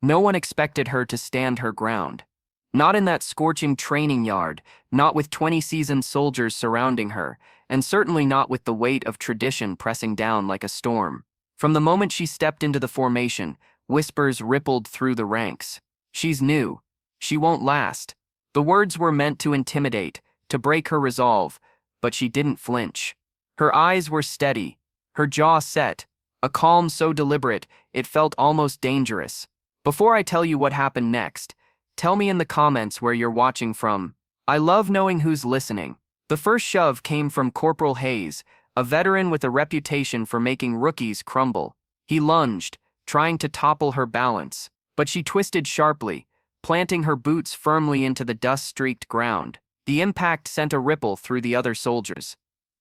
No one expected her to stand her ground. Not in that scorching training yard, not with 20 seasoned soldiers surrounding her, and certainly not with the weight of tradition pressing down like a storm. From the moment she stepped into the formation, whispers rippled through the ranks. She's new. She won't last. The words were meant to intimidate, to break her resolve, but she didn't flinch. Her eyes were steady, her jaw set, a calm so deliberate it felt almost dangerous. Before I tell you what happened next, tell me in the comments where you're watching from. I love knowing who's listening. The first shove came from Corporal Hayes, a veteran with a reputation for making rookies crumble. He lunged, trying to topple her balance, but she twisted sharply, planting her boots firmly into the dust-streaked ground. The impact sent a ripple through the other soldiers.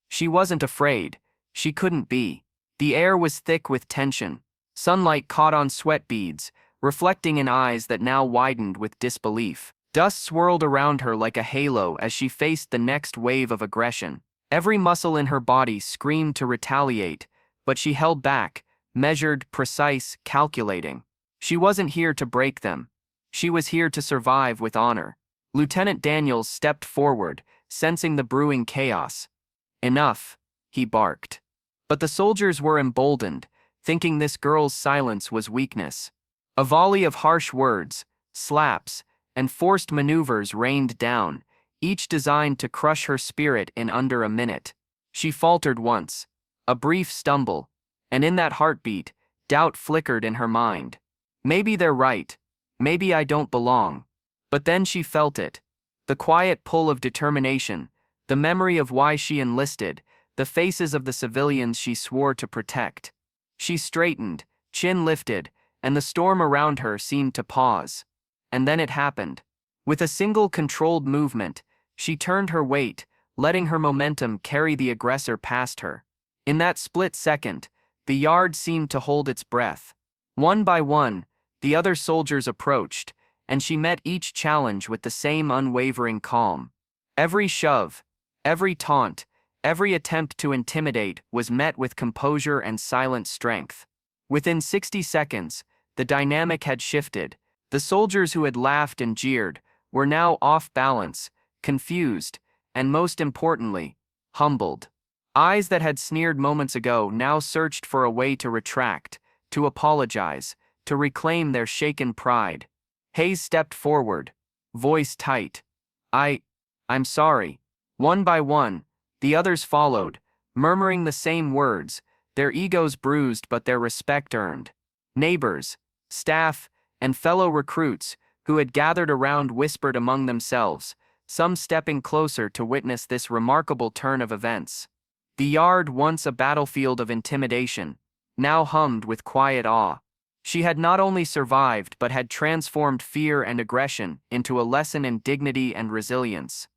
She wasn't afraid. She couldn't be. The air was thick with tension. Sunlight caught on sweat beads, reflecting in eyes that now widened with disbelief. Dust swirled around her like a halo as she faced the next wave of aggression. Every muscle in her body screamed to retaliate, but she held back, measured, precise, calculating. She wasn't here to break them. She was here to survive with honor. Lieutenant Daniels stepped forward, sensing the brewing chaos. "Enough," he barked. But the soldiers were emboldened, thinking this girl's silence was weakness. A volley of harsh words, slaps, and forced maneuvers rained down, each designed to crush her spirit in under a minute. She faltered once, a brief stumble, and in that heartbeat, doubt flickered in her mind. Maybe they're right. Maybe I don't belong. But then she felt it. The quiet pull of determination, the memory of why she enlisted, the faces of the civilians she swore to protect. She straightened, chin lifted, and the storm around her seemed to pause. And then it happened. With a single controlled movement, she turned her weight, letting her momentum carry the aggressor past her. In that split second, the yard seemed to hold its breath. One by one, the other soldiers approached, and she met each challenge with the same unwavering calm. Every shove, every taunt, every attempt to intimidate was met with composure and silent strength. Within 60 seconds, the dynamic had shifted. The soldiers who had laughed and jeered were now off balance, confused, and most importantly, humbled. Eyes that had sneered moments ago now searched for a way to retract, to apologize, to reclaim their shaken pride. Hayes stepped forward, voice tight. I'm sorry." One by one, the others followed, murmuring the same words, their egos bruised but their respect earned. Neighbors, staff, and fellow recruits who had gathered around whispered among themselves, some stepping closer to witness this remarkable turn of events. The yard, once a battlefield of intimidation, now hummed with quiet awe. She had not only survived but had transformed fear and aggression into a lesson in dignity and resilience.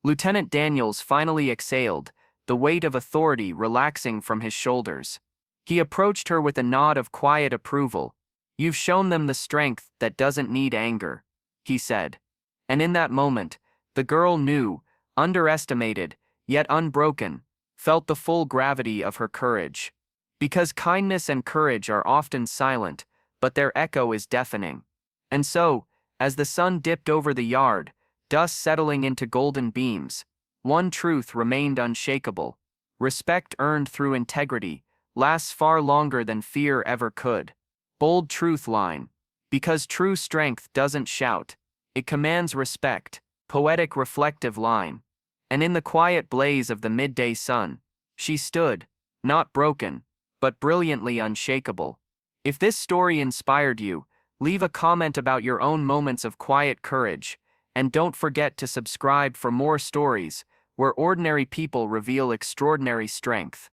Lieutenant Daniels finally exhaled, the weight of authority relaxing from his shoulders. He approached her with a nod of quiet approval. "You've shown them the strength that doesn't need anger," he said. And in that moment, the girl knew, underestimated, yet unbroken, felt the full gravity of her courage. Because kindness and courage are often silent, but their echo is deafening. And so, as the sun dipped over the yard, dust settling into golden beams, one truth remained unshakable. Respect earned through integrity lasts far longer than fear ever could. Bold truth line. Because true strength doesn't shout, it commands respect. Poetic reflective line. And in the quiet blaze of the midday sun, she stood, not broken, but brilliantly unshakable. If this story inspired you, leave a comment about your own moments of quiet courage, and don't forget to subscribe for more stories where ordinary people reveal extraordinary strength.